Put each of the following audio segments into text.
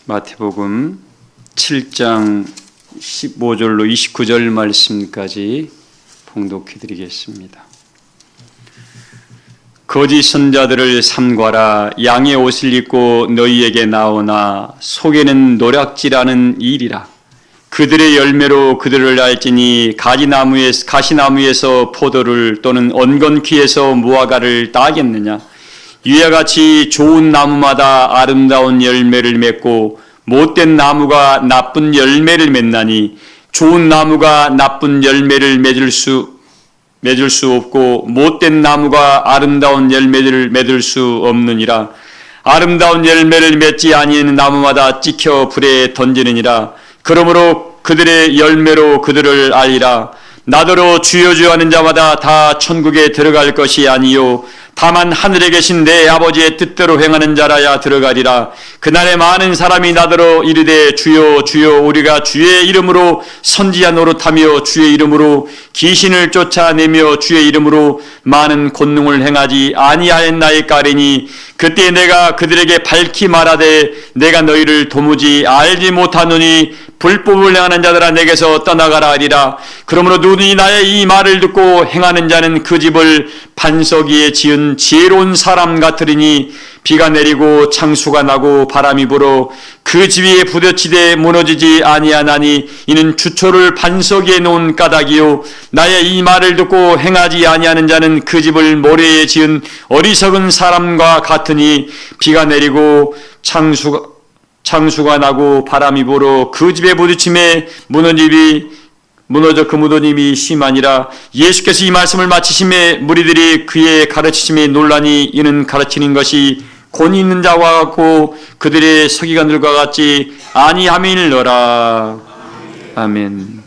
마태복음 7장 15절로 29절 말씀까지 봉독해 드리겠습니다. 거짓 선자들을 삼가라. 양의 옷을 입고 너희에게 나오나 속에는 노략질하는 일이라. 그들의 열매로 그들을 알지니 가시나무에서 포도를 또는 언건키에서 무화과를 따겠느냐. 이와 같이 좋은 나무마다 아름다운 열매를 맺고 못된 나무가 나쁜 열매를 맺나니 좋은 나무가 나쁜 열매를 맺을 수 없고 못된 나무가 아름다운 열매를 맺을 수 없느니라. 아름다운 열매를 맺지 아니하는 나무마다 찍혀 불에 던지느니라. 그러므로 그들의 열매로 그들을 알리라. 나더러 주여 주여 하는 자마다 다 천국에 들어갈 것이 아니요 다만 하늘에 계신 내 아버지의 뜻대로 행하는 자라야 들어가리라. 그날에 많은 사람이 나더러 이르되 주여 주여 우리가 주의 이름으로 선지자 노릇하며 주의 이름으로 귀신을 쫓아내며 주의 이름으로 많은 권능을 행하지 아니하였나이까 하리니 그때 내가 그들에게 밝히 말하되 내가 너희를 도무지 알지 못하노니 불법을 행하는 자들아 내게서 떠나가라 하리라. 그러므로 누구든지 나의 이 말을 듣고 행하는 자는 그 집을 반석 위에 지은 지혜로운 사람 같으리니 비가 내리고 창수가 나고 바람이 불어 그 집 위에 부딪히되 무너지지 아니하나니 이는 주초를 반석 위에 놓은 까닭이요 나의 이 말을 듣고 행하지 아니하는 자는 그 집을 모래에 지은 어리석은 사람과 같으니 비가 내리고 창수가 나고 바람이 불어 그 집에 부딪힘에 무너져 그 무너짐이 심하니라. 예수께서 이 말씀을 마치심에 무리들이 그의 가르치심에 놀라니 이는 가르치는 것이 권위 있는 자와 같고 그들의 서기관들과 같지 아니함이니라. 아멘.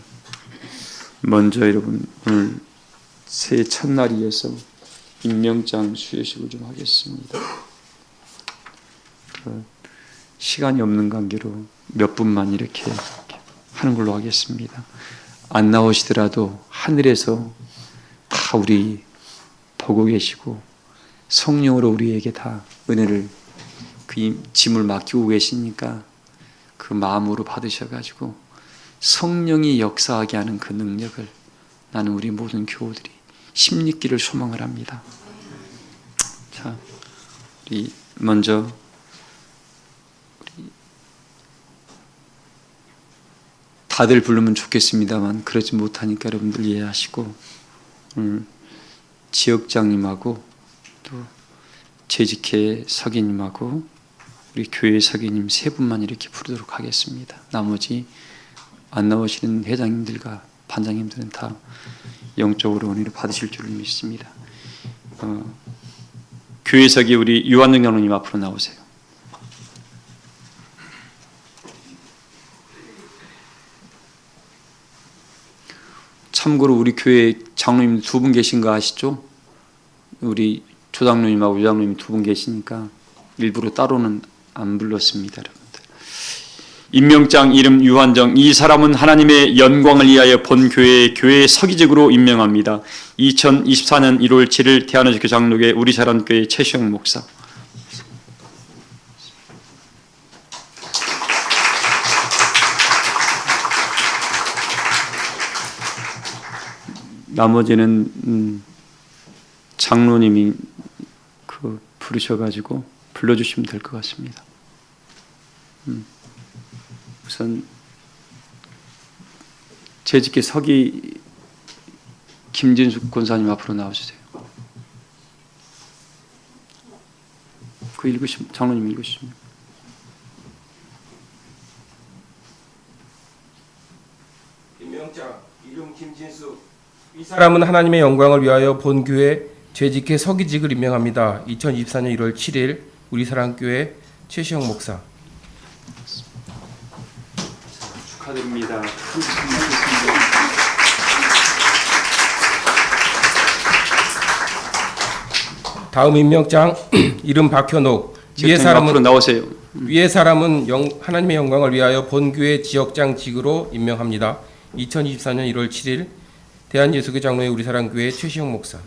먼저 여러분 오늘 새해 첫날이어서 임명장 수여식을 좀 하겠습니다. 시간이 없는 관계로 몇 분만 이렇게 하는 걸로 하겠습니다. 안 나오시더라도 하늘에서 다 우리 보고 계시고 성령으로 우리에게 다 은혜를 그 짐을 맡기고 계시니까 그 마음으로 받으셔가지고 성령이 역사하게 하는 그 능력을 나는 우리 모든 교우들이 힘입기를 소망을 합니다. 자, 우리 먼저 다들 부르면 좋겠습니다만 그러지 못하니까 여러분들 이해하시고 오늘 지역장님하고 또 재직회 서기님하고 우리 교회 서기님 세 분만 이렇게 부르도록 하겠습니다. 나머지 안 나오시는 회장님들과 반장님들은 다 영적으로 은혜를 받으실 줄 믿습니다. 교회 서기 우리 유한능 장로님 앞으로 나오세요. 참고로 우리 교회 장로님 두 분 계신 거 아시죠? 우리 조장로님하고 유장로님 두 분 계시니까 일부러 따로는 안 불렀습니다. 여러분들. 임명장 이름 유한정. 이 사람은 하나님의 영광을 위하여 본 교회 서기직으로 임명합니다. 2024년 1월 7일 대한원교 장로교회 우리 사랑교회 최시영 목사. 나머지는 장로님이 부르셔가지고 불러주시면 될 것 같습니다. 우선 재직계 서기 김진숙 권사님 앞으로 나와주세요. 장로님 읽으시면. 임명장 이름 김진숙. 이 사람은 하나님의 영광을 위하여 본교회 재직회 서기직을 임명합니다. 2024년 1월 7일 우리 사랑교회 최시영 목사. 축하드립니다. 다음 임명장 이름 박현옥. 위의 사람은 앞으로 나오세요. 위의 사람은 하나님의 영광을 위하여 본교회 지역장직으로 임명합니다. 2024년 1월 7일 대한예수교 장로회 우리 사랑교회 최시영 목사.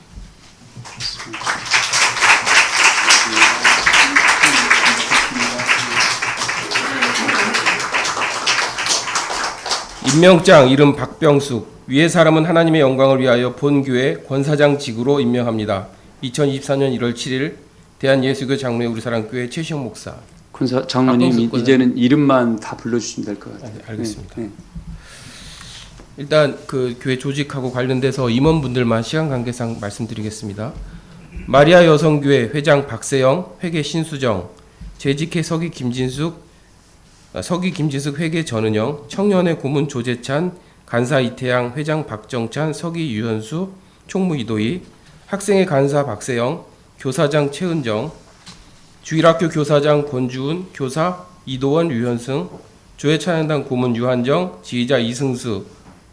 임명장 이름 박병숙, 위의 사람은 하나님의 영광을 위하여 본교회 권사장직으로 임명합니다. 2024년 1월 7일 대한예수교 장로회 우리사랑교회 최시영 목사. 권사 장로님 이제는 이름만 다 불러주시면 될 것 같아요. 네, 알겠습니다. 네. 일단 그 교회 조직하고 관련돼서 임원분들만 시간 관계상 말씀드리겠습니다. 마리아 여성교회 회장 박세영, 회계 신수정, 재직회 서기 김진숙 회계 전은영, 청년회 고문 조재찬, 간사 이태양, 회장 박정찬, 서기 유현수, 총무 이도희, 학생회 간사 박세영, 교사장 최은정, 주일학교 교사장 권주은, 교사 이도원 유현승, 교회찬양단 고문 유한정, 지휘자 이승수,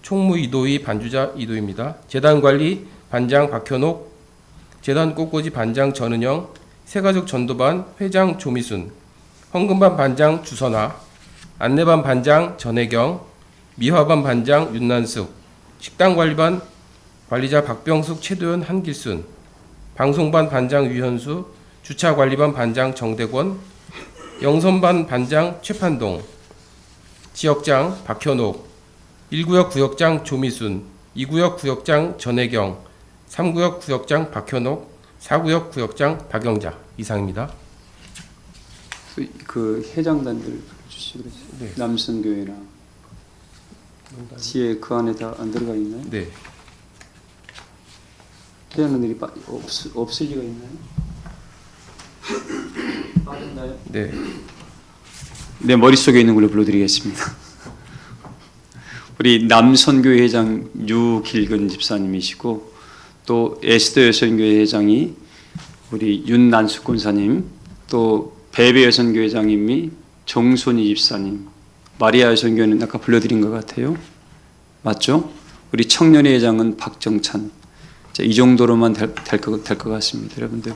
총무 이도희, 반주자 이도희입니다. 재단관리 반장 박현옥, 재단 꽃꽂이 반장 전은영, 새가족 전도반 회장 조미순, 헌금반 반장 주선아, 안내반 반장 전혜경, 미화반 반장 윤난숙, 식당관리반 관리자 박병숙, 최도현, 한길순, 방송반 반장 유현수, 주차관리반 반장 정대권, 영선반 반장 최판동, 지역장 박현옥, 1구역 구역장 조미순, 2구역 구역장 전혜경, 3구역 구역장 박현옥, 4구역 구역장 박영자. 이상입니다. 그 회장단들 주시고 그랬어요. 네. 남선교회나 뒤에 그 안에 다 안 들어가 있나요? 네. 회장단들이 없을 리가 있나요? 빠졌나요? 네. 내 머릿속에 있는 걸로 불러드리겠습니다. 우리 남선교회 회장 유길근 집사님이시고 또 에스더 여선교회 회장이 우리 윤난숙 권사님, 또 베베 여선교회 회장님이 정손이 집사님, 마리아 여선교회는 아까 불러드린 것 같아요. 맞죠? 우리 청년회 회장은 박정찬. 이 정도로만 될 것 같습니다. 여러분들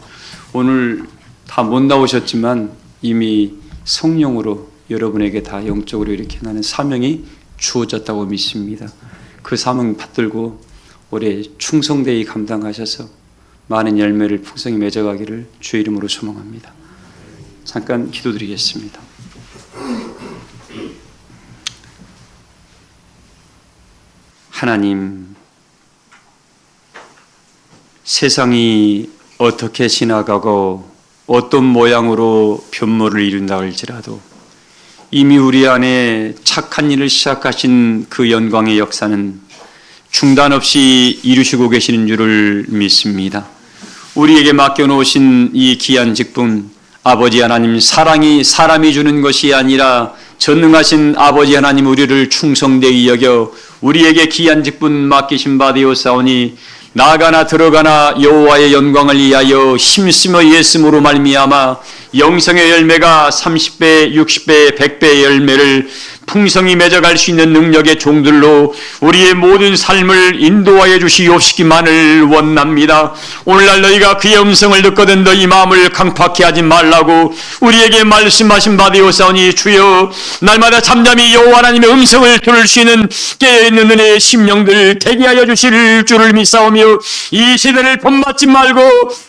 오늘 다 못 나오셨지만 이미 성령으로 여러분에게 다 영적으로 이렇게 나는 사명이 주어졌다고 믿습니다. 그 사명 받들고 올해 충성되이 감당하셔서 많은 열매를 풍성히 맺어가기를 주의 이름으로 소망합니다. 잠깐 기도드리겠습니다. 하나님, 세상이 어떻게 지나가고 어떤 모양으로 변모를 이룬다 할지라도 이미 우리 안에 착한 일을 시작하신 그 영광의 역사는 중단 없이 이루시고 계시는 줄을 믿습니다. 우리에게 맡겨놓으신 이 귀한 직분, 아버지 하나님, 사랑이 사람이 주는 것이 아니라 전능하신 아버지 하나님, 우리를 충성되이 여겨 우리에게 귀한 직분 맡기신 바 되었사오니 나가나 들어가나 여호와의 영광을 위하여 힘쓰며 예씀으로 말미암아 영성의 열매가 30배, 60배, 100배의 열매를 풍성히 맺어갈 수 있는 능력의 종들로 우리의 모든 삶을 인도하여 주시옵시기만을 원합니다. 오늘날 너희가 그의 음성을 듣거든 너희 마음을 강팍히 하지 말라고 우리에게 말씀하신 바 되었사오니 주여, 날마다 잠잠히 여호와 하나님의 음성을 들을 수 있는 깨어있는 은혜의 심령들 되게 하여 주실 줄을 믿사오며 이 시대를 본받지 말고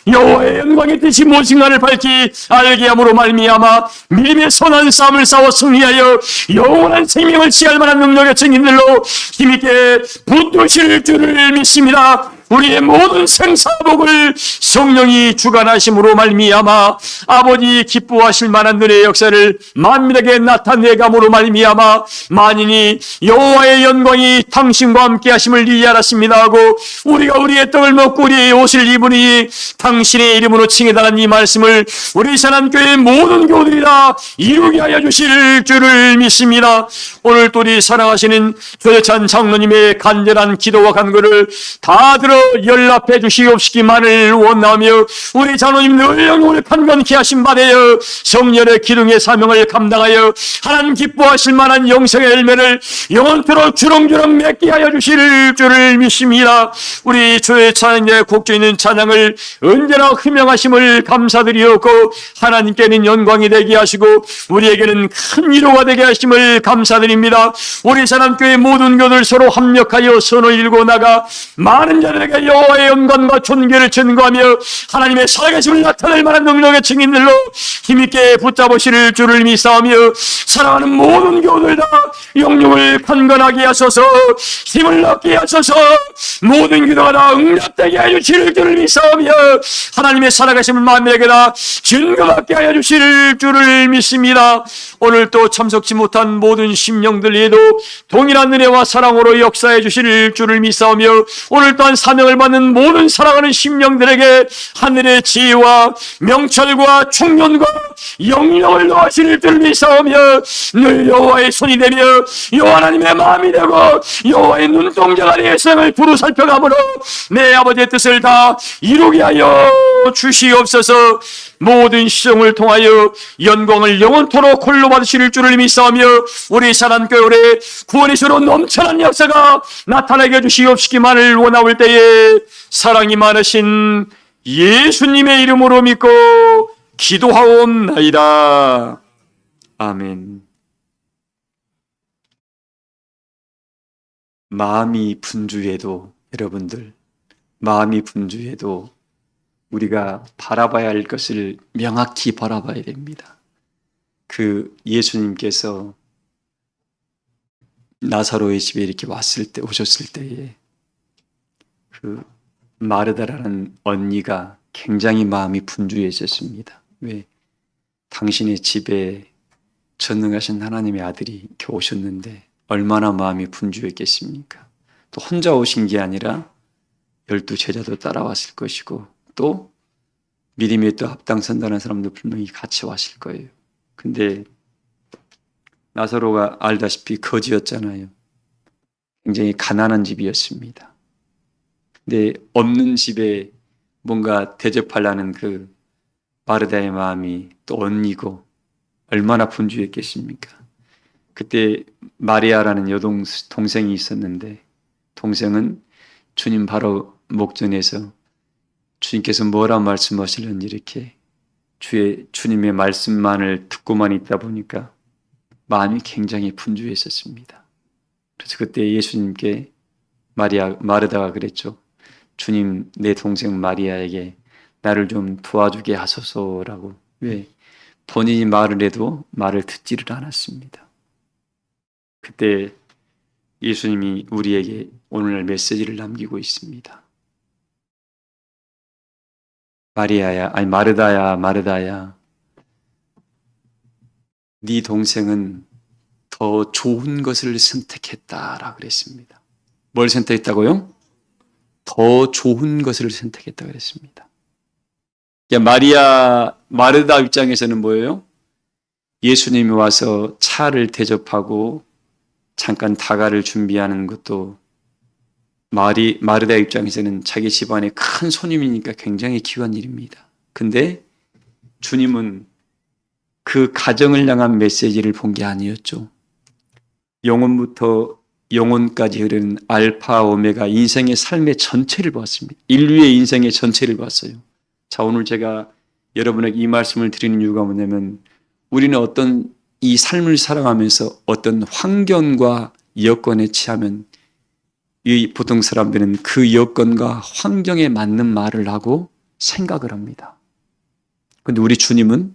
여호와의 영광의 뜻이 무엇인가를 밝히 알게 함으로 말미암아 믿음의 선한 싸움을 싸워 승리하여 영원한 생명을 취할 만한 능력의 증인들로 힘있게 붙드실 줄을 믿습니다. 우리의 모든 생사복을 성령이 주관하심으로 말미암아 아버지 기뻐하실 만한 은혜의 역사를 만민에게 나타내감으로 말미암아 만인이 여호와의 영광이 당신과 함께 하심을 이제 알았습니다 하고 우리가 우리의 떡을 먹고 우리의 옷을 입으니 당신의 이름으로 칭해달라는 이 말씀을 우리 산안교회의 모든 교우들이 다 이루게 하여 주실 줄을 믿습니다. 오늘 또 우리 사랑하시는 조재찬 장로님의 간절한 기도와 간구를 다 들어 연락해 주시옵시기만을 원하며 우리 장로님 늘 영혼을 간건케 하신 바 되어 성령의 기둥의 사명을 감당하여 하나님 기뻐하실 만한 영생의 열매를 영원토록 주렁주렁 맺게 하여 주실 줄을 믿습니다. 우리 주의 찬양의 곡조 있는 찬양을 언제나 흠명하심을 감사드리었고 하나님께는 영광이 되게 하시고 우리에게는 큰 위로가 되게 하심을 감사드립니다. 우리 사람교회 모든 교들 서로 합력하여 선을 일고 나가 많은 자들에게 그들에게 여호와의 영광과 존귀를 증거하며 하나님의 살아계심을 나타낼 만한 능력의 증인들로 힘있게 붙잡으실 줄을 믿사오며 사랑하는 모든 교우들 다 영육을 판건하게 하소서, 힘을 얻게 하소서, 모든 기도가 다 응답되게 해주실 줄을 믿사오며 하나님의 살아계심을 만민에게 다 증거받게 하여 주실 줄을 믿습니다. 오늘 또 참석치 못한 모든 심령들에도 동일한 은혜와 사랑으로 역사해 주실 줄을 믿사오며 오늘 또한 사명을 받는 모든 사랑하는 심령들에게 하늘의 지혜와 명철과 총련과 영령을 더하실 줄을 믿사오며 늘 여호와의 손이 되며 여호와 하나님의 마음이 되고 여호와의 눈동자가 내 생을 두루 살펴가므로 내 아버지의 뜻을 다 이루게 하여 주시옵소서. 모든 시종을 통하여 영광을 영원토록 홀로 받으실 줄을 믿사오며 우리 사랑교회 올해 구원의 서로 넘쳐난 역사가 나타나게 해주시옵시기만을 원하올 때에 사랑이 많으신 예수님의 이름으로 믿고 기도하옵나이다. 아멘. 마음이 분주해도, 여러분들, 마음이 분주해도 우리가 바라봐야 할 것을 명확히 바라봐야 됩니다. 그 예수님께서 나사로의 집에 이렇게 오셨을 때에 그 마르다라는 언니가 굉장히 마음이 분주했었습니다. 왜? 당신의 집에 전능하신 하나님의 아들이 이렇게 오셨는데 얼마나 마음이 분주했겠습니까? 또 혼자 오신 게 아니라 12 제자도 따라왔을 것이고 또 믿음에 또 앞장선다는 사람도 분명히 같이 왔을 거예요. 근데 나사로가 알다시피 거지였잖아요. 굉장히 가난한 집이었습니다. 근데 없는 집에 뭔가 대접하려는 그 마르다의 마음이 또 언니고 얼마나 분주했겠습니까? 그때 마리아라는 동생이 있었는데 동생은 주님 바로 목전에서 주님께서 뭐라 말씀하시는지 이렇게 주님의 말씀만을 듣고만 있다 보니까 마음이 굉장히 분주했었습니다. 그래서 그때 예수님께 마르다가 그랬죠. 주님, 내 동생 마리아에게 나를 좀 도와주게 하소서라고. 왜? 본인이 말을 해도 말을 듣지를 않았습니다. 그때 예수님이 우리에게 오늘날 메시지를 남기고 있습니다. 마르다야, 네 동생은 더 좋은 것을 선택했다라고 그랬습니다. 뭘 선택했다고요? 더 좋은 것을 선택했다고 그랬습니다. 마르다 입장에서는 뭐예요? 예수님이 와서 차를 대접하고 잠깐 다가를 준비하는 것도 마르다 입장에서는 자기 집안의 큰 손님이니까 굉장히 귀한 일입니다. 근데 주님은 그 가정을 향한 메시지를 본 게 아니었죠. 영혼부터 영혼까지 흐르는 알파 오메가 인생의 삶의 전체를 봤습니다. 인류의 인생의 전체를 봤어요. 자, 오늘 제가 여러분에게 이 말씀을 드리는 이유가 뭐냐면 우리는 어떤 이 삶을 살아가면서 어떤 환경과 여건에 처하면 이 보통 사람들은 그 여건과 환경에 맞는 말을 하고 생각을 합니다. 그런데 우리 주님은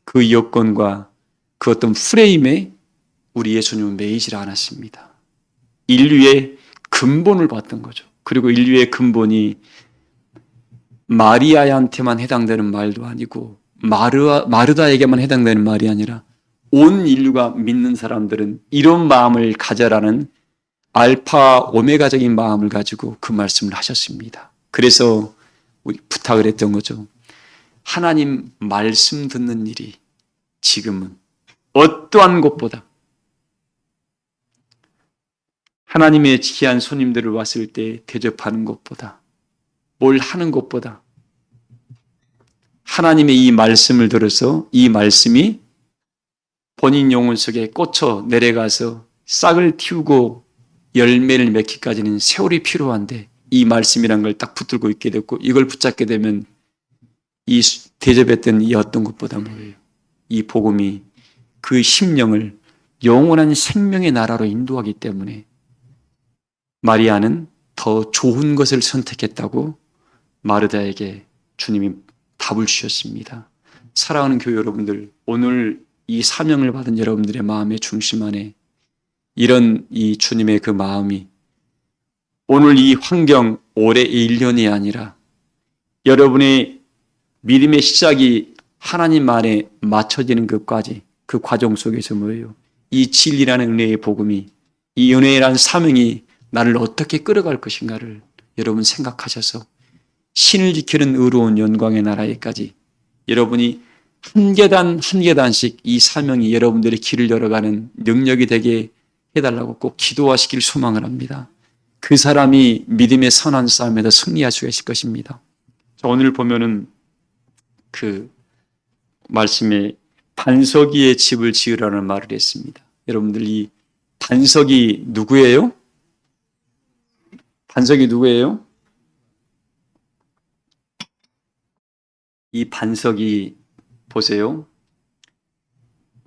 그 여건과 그 어떤 프레임에 우리 예수님은 매이질 않았습니다. 인류의 근본을 봤던 거죠. 그리고 인류의 근본이 마리아한테만 해당되는 말도 아니고 마르다에게만 해당되는 말이 아니라 온 인류가 믿는 사람들은 이런 마음을 가져라는 알파 오메가적인 마음을 가지고 그 말씀을 하셨습니다. 그래서 우리 부탁을 했던 거죠. 하나님 말씀 듣는 일이 지금은 어떠한 것보다 하나님의 귀한 손님들을 왔을 때 대접하는 것보다 뭘 하는 것보다 하나님의 이 말씀을 들어서 이 말씀이 본인 영혼 속에 꽂혀 내려가서 싹을 틔우고 열매를 맺기까지는 세월이 필요한데 이 말씀이란 걸 딱 붙들고 있게 됐고 이걸 붙잡게 되면 이 대접했던 이 어떤 것보다 뭐예요? 이 복음이 그 심령을 영원한 생명의 나라로 인도하기 때문에 마리아는 더 좋은 것을 선택했다고 마르다에게 주님이 답을 주셨습니다. 사랑하는 교회 여러분들, 오늘 이 사명을 받은 여러분들의 마음의 중심 안에 이런 이 주님의 그 마음이 오늘 이 환경 올해 1년이 아니라 여러분의 믿음의 시작이 하나님 안에 맞춰지는 것까지 그 과정 속에서 뭐예요? 이 진리라는 은혜의 복음이, 이 은혜라는 사명이 나를 어떻게 끌어갈 것인가를 여러분 생각하셔서 신을 지키는 의로운 영광의 나라에까지 여러분이 한 계단 한 계단씩 이 사명이 여러분들의 길을 열어가는 능력이 되게 해달라고 꼭 기도하시길 소망을 합니다. 그 사람이 믿음의 선한 싸움에서 승리할 수 있을 것입니다. 자, 오늘 보면은 그 말씀에 반석이의 집을 지으라는 말을 했습니다. 여러분들 이 반석이 누구예요? 반석이 누구예요? 이 반석이 보세요.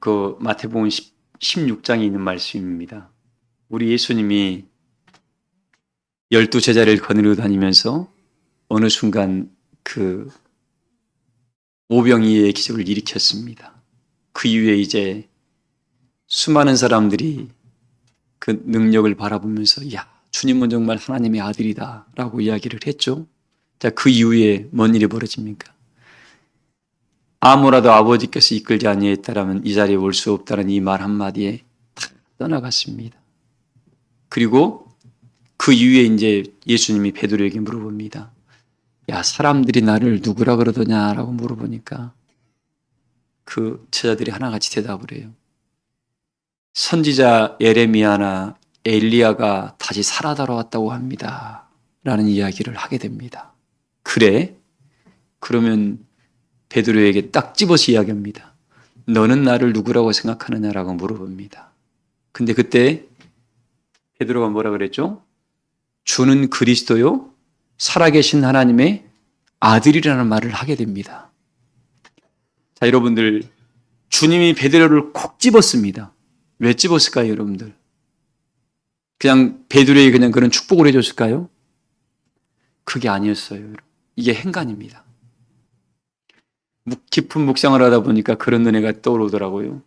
그 마태복음 16장에 있는 말씀입니다. 우리 예수님이 12제자를 거느리고 다니면서 어느 순간 그 오병이의 기적을 일으켰습니다. 그 이후에 이제 수많은 사람들이 그 능력을 바라보면서 야, 주님은 정말 하나님의 아들이다 라고 이야기를 했죠. 자, 그 이후에 뭔 일이 벌어집니까? 아무라도 아버지께서 이끌지 아니했다라면 이 자리에 올 수 없다는 이 말 한마디에 다 떠나갔습니다. 그리고 그 이후에 이제 예수님이 베드로에게 물어봅니다. 야, 사람들이 나를 누구라 그러더냐라고 물어보니까 그 제자들이 하나같이 대답을 해요. 선지자 에레미야나 엘리야가 다시 살아 돌아왔다고 합니다. 라는 이야기를 하게 됩니다. 그래? 그러면 베드로에게 딱 집어서 이야기합니다. 너는 나를 누구라고 생각하느냐라고 물어봅니다. 근데 그때 베드로가 뭐라 그랬죠? 주는 그리스도요, 살아계신 하나님의 아들이라는 말을 하게 됩니다. 자, 여러분들, 주님이 베드로를 콕 집었습니다. 왜 집었을까요, 여러분들? 그냥 베드로에게 그냥 그런 축복을 해줬을까요? 그게 아니었어요, 여러분. 이게 행간입니다. 깊은 묵상을 하다 보니까 그런 은혜가 떠오르더라고요.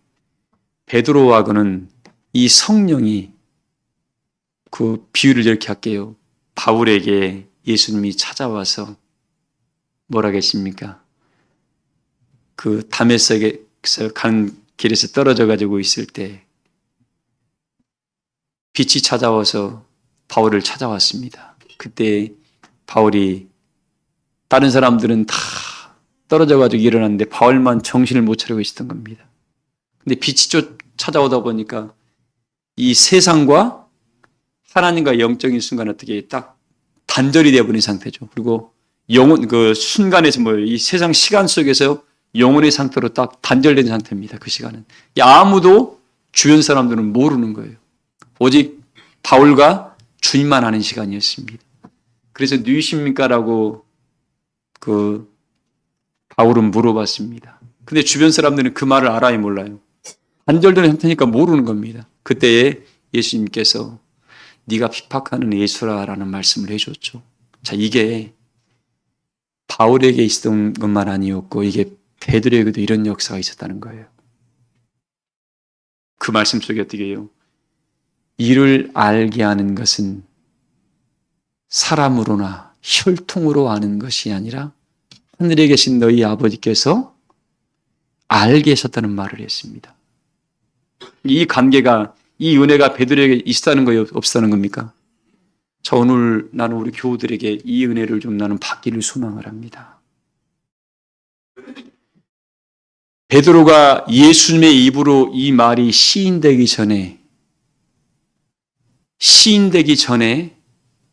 베드로하고는 이 성령이 그 비유를 이렇게 할게요. 바울에게 예수님이 찾아와서 뭐라 했습니까? 그 다메섹에서 가는 길에서 떨어져 가지고 있을 때 빛이 찾아와서 바울을 찾아왔습니다. 그때 바울이 다른 사람들은 다 떨어져 가지고 일어났는데 바울만 정신을 못 차리고 있었던 겁니다. 근데 빛이 찾아오다 보니까 이 세상과 하나님과 영적인 순간 어떻게 딱 단절이 되어버린 상태죠. 그리고 영혼, 그 순간에서 이 세상 시간 속에서 영혼의 상태로 딱 단절된 상태입니다. 그 시간은. 아무도 주변 사람들은 모르는 거예요. 오직 바울과 주님만 아는 시간이었습니다. 그래서 누구십니까? 라고 그 바울은 물어봤습니다. 근데 주변 사람들은 그 말을 알아야 몰라요. 단절된 상태니까 모르는 겁니다. 그때에 예수님께서 네가 핍박하는 예수라라는 말씀을 해줬죠. 자, 이게 바울에게 있었던 것만 아니었고 이게 베드로에게도 이런 역사가 있었다는 거예요. 그 말씀 속에 어떻게 해요? 이를 알게 하는 것은 사람으로나 혈통으로 아는 것이 아니라 하늘에 계신 너희 아버지께서 알게 하셨다는 말을 했습니다. 이 관계가, 이 은혜가 베드로에게 있었다는 거예요? 없었다는 겁니까? 자, 오늘 나는 우리 교우들에게 이 은혜를 좀 나는 받기를 소망을 합니다. 베드로가 예수님의 입으로 이 말이 시인되기 전에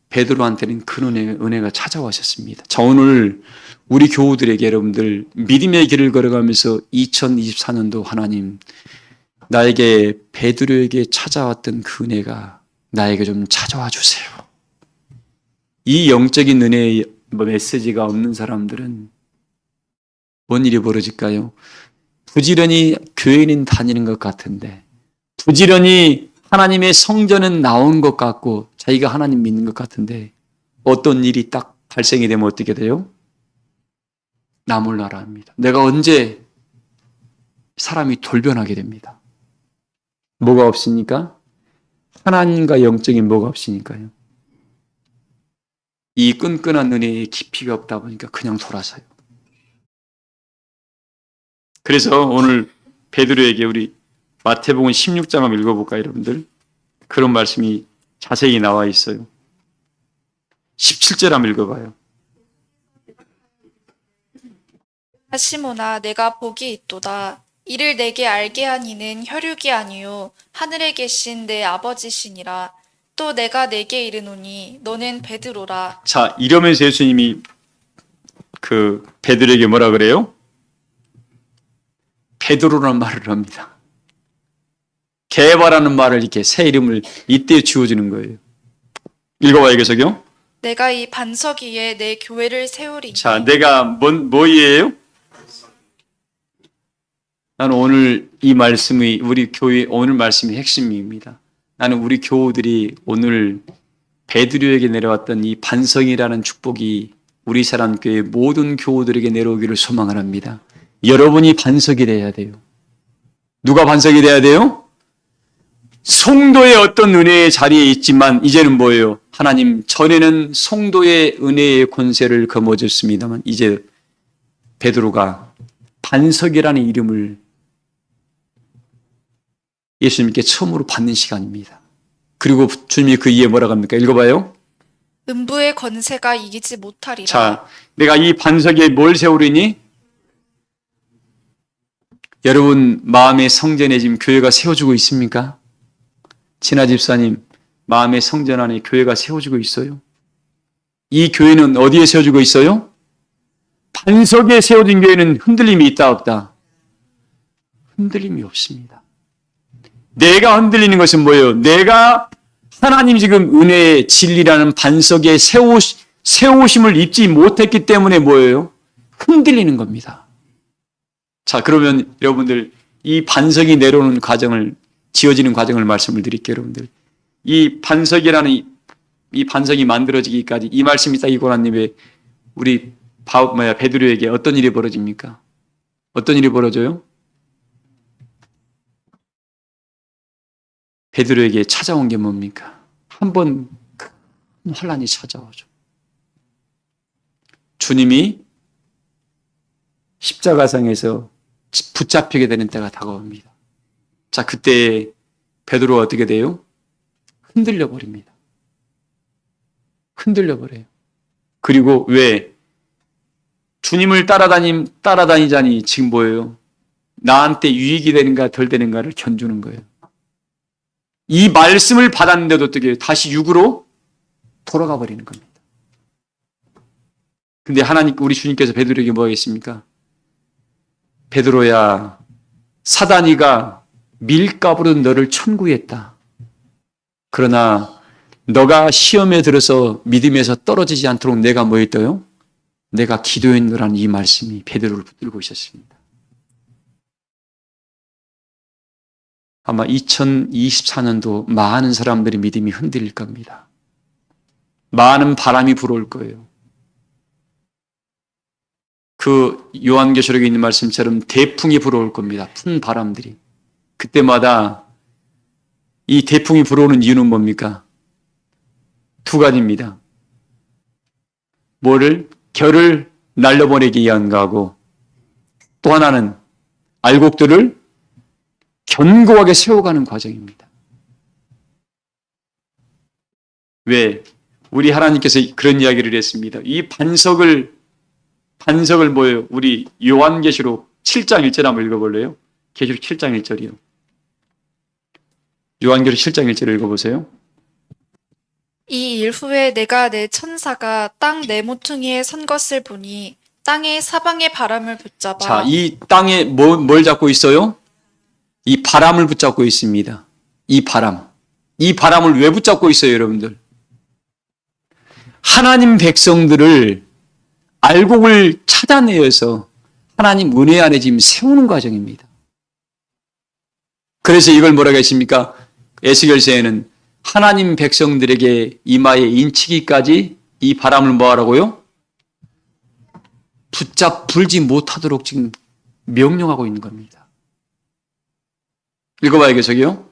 베드로한테는 그 은혜가 찾아왔었습니다. 자, 오늘 우리 교우들에게 여러분들 믿음의 길을 걸어가면서 2024년도 하나님 나에게 베드로에게 찾아왔던 그 은혜가 나에게 좀 찾아와 주세요. 이 영적인 은혜의 메시지가 없는 사람들은 뭔 일이 벌어질까요? 부지런히 교회는 다니는 것 같은데 부지런히 하나님의 성전은 나온 것 같고 자기가 하나님 믿는 것 같은데 어떤 일이 딱 발생이 되면 어떻게 돼요? 나 몰라라 합니다. 내가 언제 사람이 돌변하게 됩니다. 뭐가 없으니까? 하나님과 영적인 뭐가 없으니까요. 이 끈끈한 은혜에 깊이가 없다 보니까 그냥 돌아서요. 그래서 오늘 베드로에게 우리 마태복음 16장을 읽어볼까요, 여러분들? 그런 말씀이 자세히 나와 있어요. 17절 한번 읽어봐요. 시모나 내가 복이 있도다. 이를 내게 알게 한 이는 혈육이 아니요 하늘에 계신 내 아버지시니라. 또 내가 내게 이르노니 너는 베드로라. 자, 이러면서 예수님이 그 베드로에게 뭐라 그래요? 베드로라는 말을 합니다. 개바라는 말을 이렇게 새 이름을 이때 지어주는 거예요. 읽어봐요, 계속요. 내가 이 반석 위에 내 교회를 세우리니. 자, 내가 뭐이에요? 나는 오늘 이 말씀이 우리 교회 오늘 말씀이 핵심입니다. 나는 우리 교우들이 오늘 베드로에게 내려왔던 이 반성이라는 축복이 우리 사랑교회 모든 교우들에게 내려오기를 소망을 합니다. 여러분이 반석이 돼야 돼요. 누가 반석이 돼야 돼요? 성도의 어떤 은혜의 자리에 있지만 이제는 뭐예요? 하나님, 전에는 성도의 은혜의 권세를 거머쥐었습니다만 이제 베드로가 반석이라는 이름을 예수님께 처음으로 받는 시간입니다. 그리고 주님이 그 이에 뭐라고 합니까? 읽어봐요. 음부의 권세가 이기지 못하리라. 자, 내가 이 반석에 뭘 세우리니? 여러분 마음의 성전에 지금 교회가 세워지고 있습니까? 진아 집사님, 마음의 성전 안에 교회가 세워지고 있어요. 이 교회는 어디에 세워지고 있어요? 반석에 세워진 교회는 흔들림이 있다 없다? 흔들림이 없습니다. 내가 흔들리는 것은 뭐예요? 내가 하나님 지금 은혜의 진리라는 반석에 세우심을 입지 못했기 때문에 뭐예요? 흔들리는 겁니다. 자, 그러면 여러분들 이 반석이 내려오는 과정을 지어지는 과정을 말씀을 드릴게요, 여러분들. 이 반석이라는 이 반석이 만들어지기까지 이 말씀이 딱 읽고 난 이후에 우리 베드로에게 어떤 일이 벌어집니까? 어떤 일이 벌어져요? 베드로에게 찾아온 게 뭡니까? 한번 큰 환란이 찾아오죠. 주님이 십자가상에서 붙잡히게 되는 때가 다가옵니다. 자, 그때 베드로가 어떻게 돼요? 흔들려 버립니다. 흔들려 버려요. 그리고 왜? 주님을 따라다니자니 지금 뭐예요? 나한테 유익이 되는가 덜 되는가를 견주는 거예요. 이 말씀을 받았는데도 어떻게 해요? 다시 육으로 돌아가 버리는 겁니다. 근데 하나님, 우리 주님께서 베드로에게 뭐 하겠습니까? 베드로야, 사단이가 밀가부로 너를 천구했다. 그러나 너가 시험에 들어서 믿음에서 떨어지지 않도록 내가 뭐 했어요? 내가 기도했노라는 이 말씀이 베드로를 붙들고 있었습니다. 아마 2024년도 많은 사람들의 믿음이 흔들릴 겁니다. 많은 바람이 불어올 거예요. 그 요한계시록에 있는 말씀처럼 대풍이 불어올 겁니다. 큰 바람들이. 그때마다 이 대풍이 불어오는 이유는 뭡니까? 두 가지입니다. 결을 날려보내기 위한 거하고 또 하나는 알곡들을 견고하게 세워가는 과정입니다. 왜? 우리 하나님께서 그런 이야기를 했습니다. 이 반석을 뭐예요? 우리 요한계시록 7장 1절 한번 읽어볼래요? 계시록 7장 1절이요. 요한계시록 7장 1절을 읽어보세요. 이 일 후에 내가 내 천사가 땅 네 모퉁이에 선 것을 보니 땅의 사방의 바람을 붙잡아. 자, 이 땅에 뭘 잡고 있어요? 이 바람을 붙잡고 있습니다. 이 바람을 왜 붙잡고 있어요, 여러분들? 하나님 백성들을 알곡을 찾아내어서 하나님 은혜 안에 지금 세우는 과정입니다. 그래서 이걸 뭐라고 했습니까? 에스겔서에는 하나님 백성들에게 이마에 인치기까지 이 바람을 뭐 하라고요? 불지 못하도록 지금 명령하고 있는 겁니다. 읽어봐야겠어요?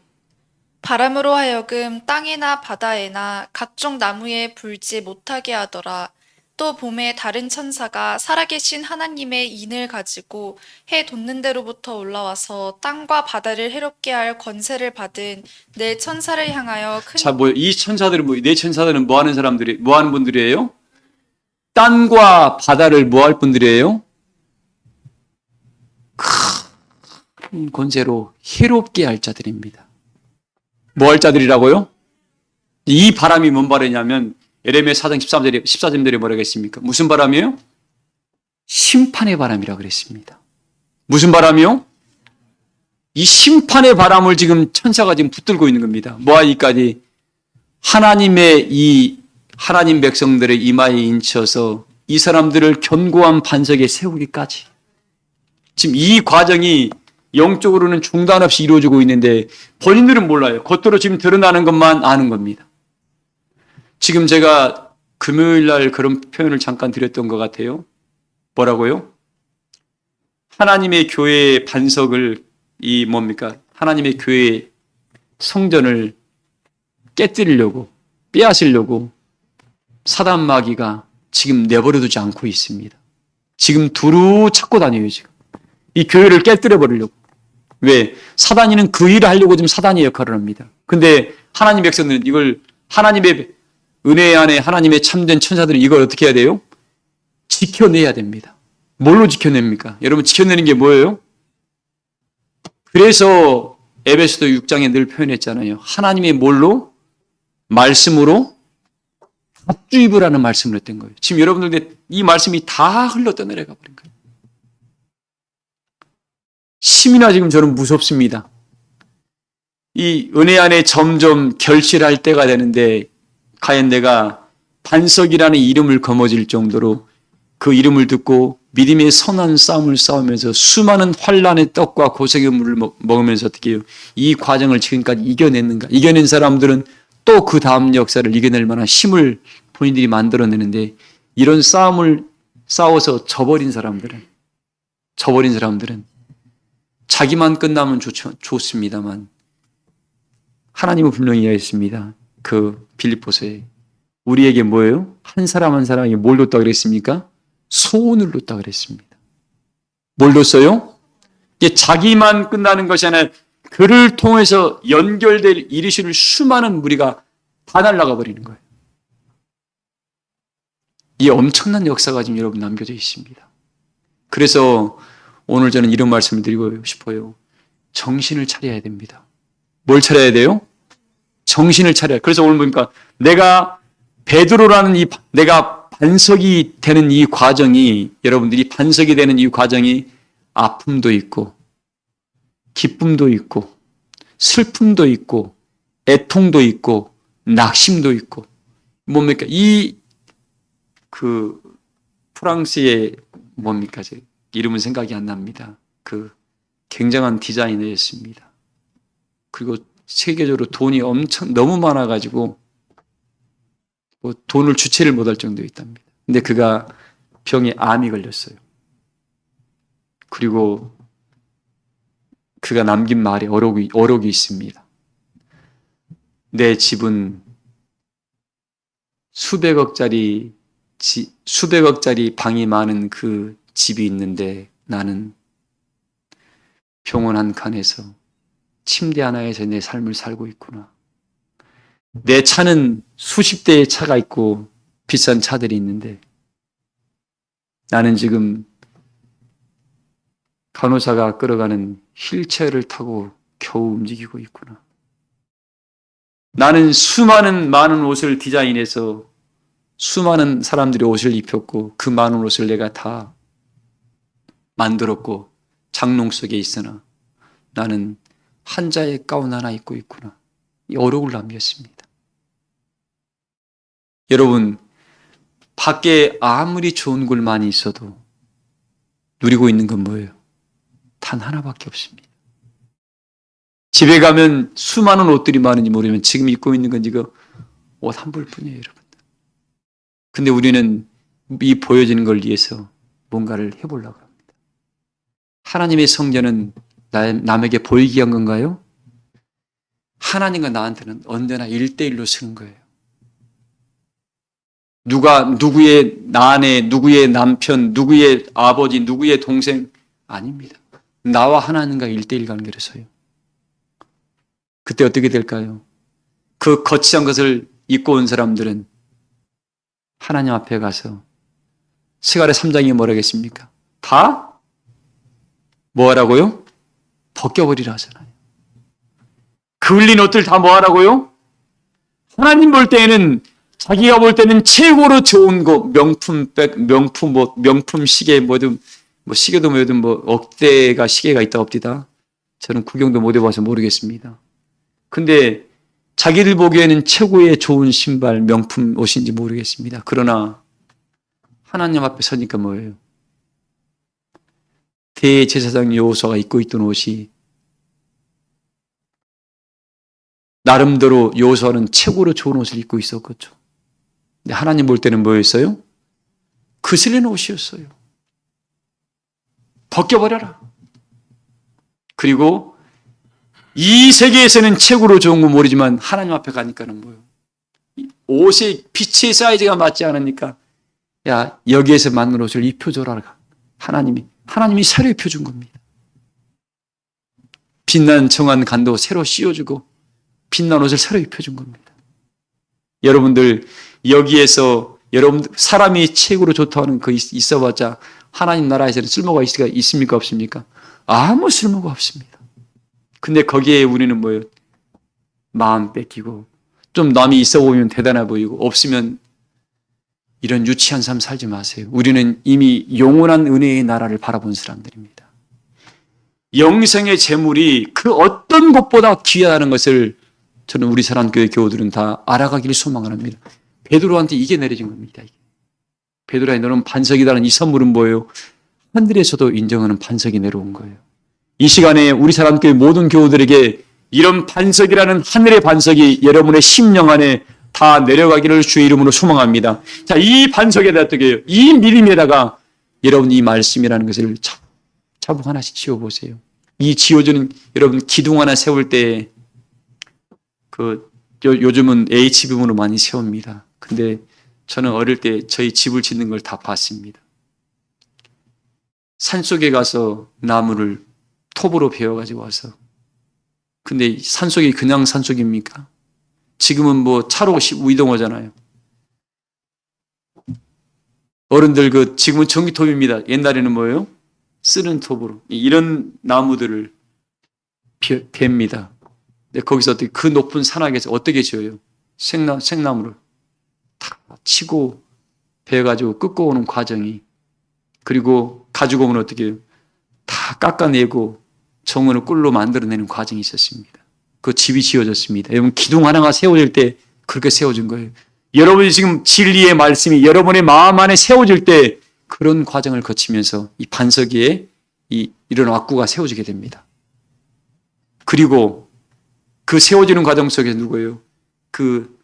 바람으로 하여금 땅이나 바다에나 각종 나무에 불지 못하게 하더라. 또 봄에 다른 천사가 살아계신 하나님의 인을 가지고 해 돋는 데로부터 올라와서 땅과 바다를 해롭게 할 권세를 받은 네 천사를 향하여 큰 자, 이 천사들은 네 천사들은 뭐 하는 사람들이, 뭐 하는 분들이에요? 땅과 바다를 뭐 할 분들이에요? 큰 권세로 해롭게 할 자들입니다. 뭐 할 자들이라고요? 이 바람이 뭔 바람이냐면 예레미야 4장 14절에 뭐라고 했습니까? 무슨 바람이에요? 심판의 바람이라고 그랬습니다. 무슨 바람이요? 이 심판의 바람을 지금 천사가 지금 붙들고 있는 겁니다. 뭐하기까지? 하나님 백성들의 이마에 인쳐서 이 사람들을 견고한 반석에 세우기까지. 지금 이 과정이 영적으로는 중단 없이 이루어지고 있는데 본인들은 몰라요. 겉으로 지금 드러나는 것만 아는 겁니다. 지금 제가 금요일 날 그런 표현을 잠깐 드렸던 것 같아요. 뭐라고요? 하나님의 교회의 반석을 하나님의 교회의 성전을 깨뜨리려고 빼앗으려고 사단 마귀가 지금 내버려두지 않고 있습니다. 지금 두루 찾고 다녀요. 지금 이 교회를 깨뜨려 버리려고. 왜? 사단이는 그 일을 하려고 지금 사단의 역할을 합니다. 근데 하나님 백성들은 이걸 하나님의 은혜 안에 하나님의 참된 천사들은 이걸 어떻게 해야 돼요? 지켜내야 됩니다. 뭘로 지켜냅니까? 여러분 지켜내는 게 뭐예요? 그래서 에베소서 6장에 늘 표현했잖아요. 하나님의 뭘로? 말씀으로 합주 입으라는 말씀을 했던 거예요. 지금 여러분들 이 말씀이 다 흘러 떠내려가 버린 거예요. 심이나 지금 저는 무섭습니다. 이 은혜 안에 점점 결실할 때가 되는데 과연 내가 반석이라는 이름을 거머쥘 정도로 그 이름을 듣고 믿음의 선한 싸움을 싸우면서 수많은 환난의 떡과 고생의 물을 먹으면서 어떻게 해요? 이 과정을 지금까지 이겨냈는가? 이겨낸 사람들은 또 그 다음 역사를 이겨낼 만한 힘을 본인들이 만들어내는데 이런 싸움을 싸워서 져버린 사람들은 자기만 끝나면 좋습니다만 하나님은 분명히 이야기했습니다. 그 빌립보서에 우리에게 뭐예요? 한 사람 한 사람에게 뭘 줬다 그랬습니까? 소원을 줬다 그랬습니다. 뭘 줬어요? 이게 자기만 끝나는 것이 아니라 그를 통해서 연결될 이르시를 수많은 무리가 다 날아가 버리는 거예요. 이 엄청난 역사가 지금 여러분 남겨져 있습니다. 그래서 오늘 저는 이런 말씀을 드리고 싶어요. 정신을 차려야 됩니다. 뭘 차려야 돼요? 정신을 차려야. 그래서 오늘 보니까 내가 베드로라는 내가 반석이 되는 이 과정이 여러분들이 반석이 되는 이 과정이 아픔도 있고 기쁨도 있고 슬픔도 있고 애통도 있고 낙심도 있고 뭡니까? 프랑스의 뭡니까? 이름은 생각이 안 납니다. 그 굉장한 디자이너였습니다. 그리고 세계적으로 돈이 너무 많아가지고 돈을 주체를 못할 정도였답니다. 근데 그가 병에 암이 걸렸어요. 그리고 그가 남긴 말에 어록이 있습니다. 내 집은 수백억짜리 방이 많은 그 집이 있는데 나는 병원 한 칸에서 침대 하나에서 내 삶을 살고 있구나. 내 차는 수십 대의 차가 있고 비싼 차들이 있는데 나는 지금 간호사가 끌어가는 휠체어를 타고 겨우 움직이고 있구나. 나는 많은 옷을 디자인해서 수많은 사람들이 옷을 입혔고 그 많은 옷을 내가 다 만들었고 장롱 속에 있으나 나는 한자의 가운 하나 입고 있구나. 이 어록을 남겼습니다. 여러분, 밖에 아무리 좋은 걸 많이 있어도 누리고 있는 건 뭐예요? 단 하나밖에 없습니다. 집에 가면 수많은 옷들이 많은지 모르지만 지금 입고 있는 건 이거 옷 한 벌뿐이에요, 여러분. 근데 우리는 이 보여지는 걸 위해서 뭔가를 해보려고 합니다. 하나님의 성전은 남에게 보이게 한 건가요? 하나님과 나한테는 언제나 1대1로 쓰는 거예요. 누구의 아내, 누구의 남편, 누구의 아버지, 누구의 동생 아닙니다. 나와 하나님과 1대1 관계로 서요. 그때 어떻게 될까요? 그 거치한 것을 입고 온 사람들은 하나님 앞에 가서 스가랴 3장이 뭐라겠습니까? 다 뭐하라고요? 벗겨버리라 하잖아요. 그 흘린 옷들 다 뭐하라고요? 하나님 볼 때에는 자기가 볼 때는 최고로 좋은 거 명품백, 명품 옷, 명품 시계 뭐든 뭐 시계도 뭐든 뭐 억대가 시계가 있다 없디다. 저는 구경도 못 해봐서 모르겠습니다. 근데 자기들 보기에는 최고의 좋은 신발, 명품 옷인지 모르겠습니다. 그러나 하나님 앞에 서니까 뭐예요? 대제사장 여호수아가 입고 있던 옷이 나름대로 여호수아는 최고로 좋은 옷을 입고 있었겠죠. 근데 하나님 볼 때는 뭐였어요? 그슬린 옷이었어요. 벗겨버려라. 그리고 이 세계에서는 최고로 좋은 건 모르지만 하나님 앞에 가니까는 뭐예요? 옷의 빛의 사이즈가 맞지 않으니까 야 여기에서 맞는 옷을 입혀줘라. 하나님이 새로 입혀준 겁니다. 빛난 정한 간도 새로 씌워주고 빛난 옷을 새로 입혀준 겁니다. 여러분들 여기에서 여러분 사람이 최고로 좋다고 하는 그 있어봤자 하나님 나라에서는 쓸모가 있습니까 없습니까? 아무 쓸모가 없습니다. 근데 거기에 우리는 뭐예요? 마음 뺏기고 좀 남이 있어 보이면 대단해 보이고 없으면 이런 유치한 삶 살지 마세요. 우리는 이미 영원한 은혜의 나라를 바라본 사람들입니다. 영생의 재물이 그 어떤 것보다 귀하다는 것을 저는 우리 사랑교회 교우들은 다 알아가기를 소망을 합니다. 베드로한테 이게 내려진 겁니다. 베드로야 너는 반석이다는 이 선물은 뭐예요? 하늘에서도 인정하는 반석이 내려온 거예요. 이 시간에 우리 사랑교회 모든 교우들에게 이런 반석이라는 하늘의 반석이 여러분의 심령 안에 다 내려가기를 주의 이름으로 소망합니다. 자, 이 반석에다 어떻게 해요? 이 믿음에다가 여러분 이 말씀이라는 것을 차곡 하나씩 지어보세요. 이 지어주는 여러분 기둥 하나 세울 때 요즘은 H빔으로 많이 세웁니다. 근데 저는 어릴 때 저희 집을 짓는 걸 다 봤습니다. 산속에 가서 나무를 톱으로 베어가지고 와서 근데 산속이 그냥 산속입니까? 지금은 뭐 차로 이동하잖아요. 어른들 지금은 전기톱입니다. 옛날에는 뭐예요? 쓰는 톱으로 이런 나무들을 팹니다. 근데 거기서 어떻게 그 높은 산악에서 어떻게 지어요? 생나무를 다 치고 베어가지고 끄고 오는 과정이 그리고 가지고 오면 어떻게 해요? 다 깎아내고 정원을 꿀로 만들어내는 과정이 있었습니다. 그 집이 지어졌습니다. 여러분 기둥 하나가 세워질 때 그렇게 세워진 거예요. 여러분이 지금 진리의 말씀이 여러분의 마음 안에 세워질 때 그런 과정을 거치면서 이 반석 위에 이런 왁구가 세워지게 됩니다. 그리고 그 세워지는 과정 속에 누구예요? 그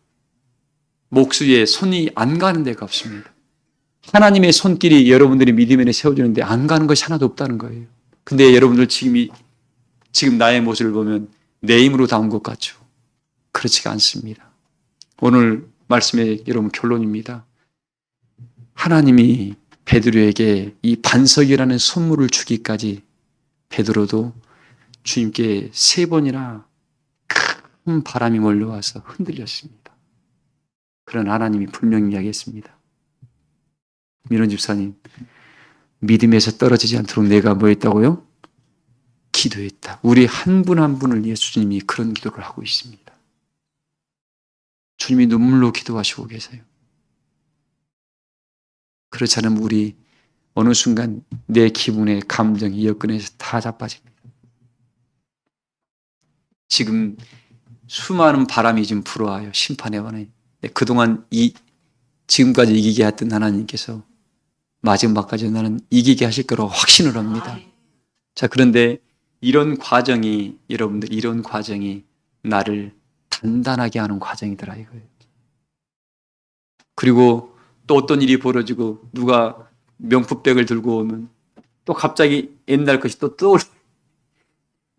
목수의 손이 안 가는 데가 없습니다. 하나님의 손길이 여러분들이 믿음에 세워지는데 안 가는 것이 하나도 없다는 거예요. 근데 여러분들 지금 나의 모습을 보면 내 힘으로 다 온 것 같죠? 그렇지가 않습니다. 오늘 말씀의 여러분 결론입니다. 하나님이 베드로에게 이 반석이라는 선물을 주기까지 베드로도 주님께 3번이나 큰 바람이 몰려와서 흔들렸습니다. 그런 하나님이 분명히 이야기했습니다. 민원 집사님, 믿음에서 떨어지지 않도록 내가 뭐 했다고요? 기도했다. 우리 한 분 한 분을 위해 주님이 그런 기도를 하고 있습니다. 주님이 눈물로 기도하시고 계세요. 그렇지 않으면 우리 어느 순간 내 기분에 감정이 여건에서 다 자빠집니다. 지금 수많은 바람이 지금 불어와요. 심판의 원에. 그동안 지금까지 이기게 했던 하나님께서 마지막까지 나는 이기게 하실 거라고 확신을 합니다. 자, 그런데 여러분들 이런 과정이 나를 단단하게 하는 과정이더라 이거예요. 그리고 또 어떤 일이 벌어지고 누가 명품백을 들고 오면 또 갑자기 옛날 것이 또 떠올라.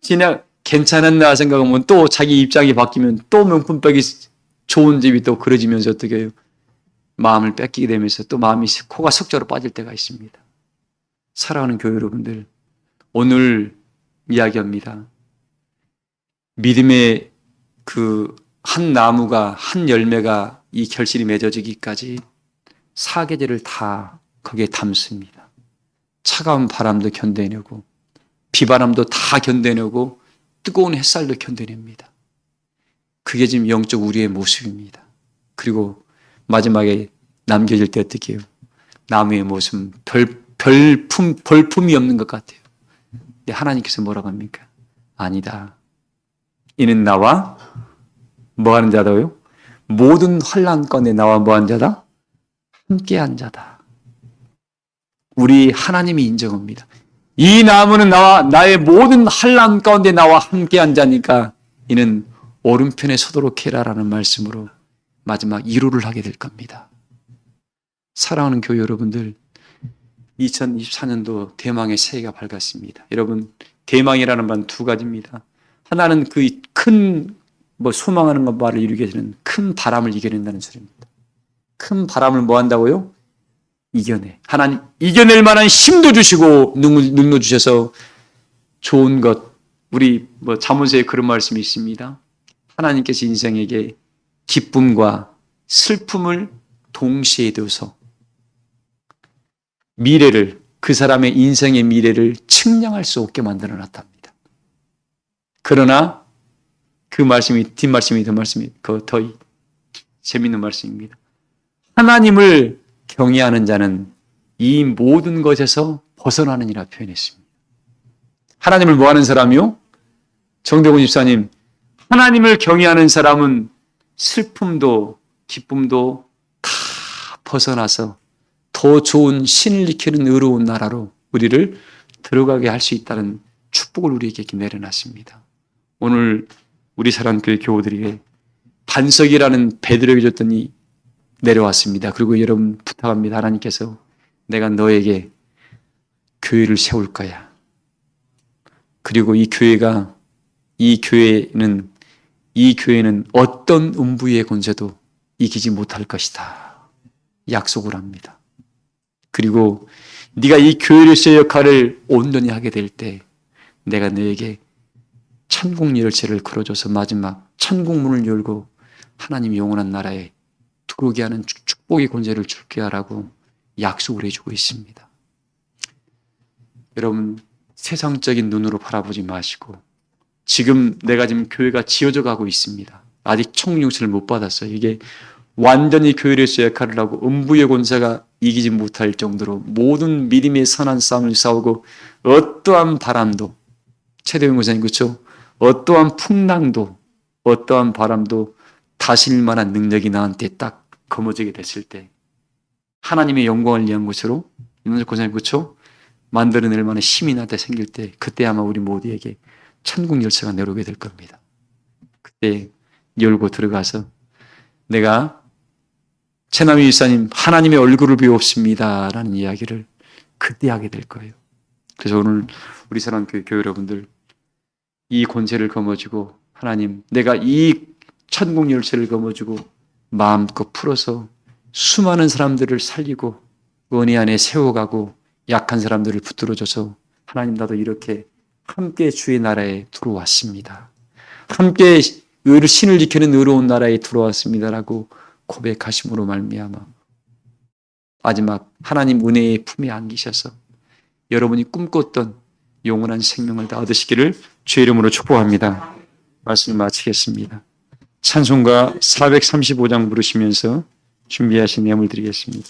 그냥 괜찮았나 생각하면 또 자기 입장이 바뀌면 또 명품백이 좋은 집이 또 그려지면서 어떻게 해요? 마음을 뺏기게 되면서 또 마음이 코가 석자로 빠질 때가 있습니다. 사랑하는 교회 여러분들, 오늘 이야기합니다. 믿음의 그 한 나무가, 한 열매가 이 결실이 맺어지기까지 사계절을 다 거기에 담습니다. 차가운 바람도 견뎌내고 비바람도 다 견뎌내고 뜨거운 햇살도 견뎌냅니다. 그게 지금 영적 우리의 모습입니다. 그리고 마지막에 남겨질 때 어떻게 해요? 나무의 모습은 벌품이 없는 것 같아요. 근데 하나님께서 뭐라고 합니까? 아니다. 이는 나와 뭐하는 자다요? 모든 환난 가운데 나와 뭐한 자다? 함께한 자다. 우리 하나님이 인정합니다. 이 나무는 나의 모든 환난 가운데 나와 함께한 자니까 이는 오른편에 서도록 해라라는 말씀으로 마지막 위로를 하게 될 겁니다. 사랑하는 교회 여러분들, 2024년도 대망의 새해가 밝았습니다. 여러분, 대망이라는 말은 두 가지입니다. 하나는 그 큰 소망하는 것 말을 이루게 되는 큰 바람을 이겨낸다는 소리입니다. 큰 바람을 뭐 한다고요? 이겨내. 하나님 이겨낼 만한 힘도 주시고 능도 주셔서 좋은 것. 우리 잠언서에 그런 말씀이 있습니다. 하나님께서 인생에게 기쁨과 슬픔을 동시에 둬서 미래를, 그 사람의 인생의 미래를 측량할 수 없게 만들어 놨답니다. 그러나 그 말씀이, 뒷말씀이 더 재밌는 말씀입니다. 하나님을 경외하는 자는 이 모든 것에서 벗어나느니라 표현했습니다. 하나님을 뭐 하는 사람이요? 정대곤 집사님, 하나님을 경외하는 사람은 슬픔도 기쁨도 다 벗어나서 더 좋은 신을 지키는 의로운 나라로 우리를 들어가게 할 수 있다는 축복을 우리에게 내려놨습니다. 오늘 우리 사랑교회 교우들에게 반석이라는 베드로에게 줬더니 내려왔습니다. 그리고 여러분 부탁합니다. 하나님께서 내가 너에게 교회를 세울 거야. 그리고 이 교회는 어떤 음부의 권세도 이기지 못할 것이다. 약속을 합니다. 그리고 네가 이 교회로서의 역할을 온전히 하게 될 때 내가 너에게 천국 열쇠를 걸어줘서 마지막 천국 문을 열고 하나님 영원한 나라에 들어오게 하는 축복의 권세를 줄게 하라고 약속을 해주고 있습니다. 여러분, 세상적인 눈으로 바라보지 마시고 지금 내가 지금 교회가 지어져 가고 있습니다. 아직 천국 열쇠를 못 받았어요. 이게 완전히 교회로서의 역할을 하고 음부의 권세가 이기지 못할 정도로 모든 믿음의 선한 싸움을 싸우고 어떠한 바람도, 최대용 권사님 그렇죠? 어떠한 풍랑도 어떠한 바람도 다스릴 만한 능력이 나한테 딱 거머쥐게 됐을 때 하나님의 영광을 위한 것으로 윤원석 권사님 그렇죠? 만들어낼 만한 힘이 나한테 생길 때 그때 아마 우리 모두에게 천국 열쇠가 내려오게 될 겁니다. 그때 열고 들어가서 내가 최남희 집사님 하나님의 얼굴을 비옵습니다 라는 이야기를 그때 하게 될 거예요. 그래서 오늘 우리 사랑교회 교회 여러분들 이 권세를 거머쥐고 하나님 내가 이 천국 열쇠를 거머쥐고 마음껏 풀어서 수많은 사람들을 살리고 은혜 안에 세워가고 약한 사람들을 붙들어줘서 하나님 나도 이렇게 함께 주의 나라에 들어왔습니다. 함께 신을 지키는 의로운 나라에 들어왔습니다라고 고백하심으로 말미암아 마지막 하나님 은혜의 품에 안기셔서 여러분이 꿈꿨던 영원한 생명을 다 얻으시기를 주의 이름으로 축복합니다. 말씀을 마치겠습니다. 찬송가 435장 부르시면서 준비하신 예물 드리겠습니다.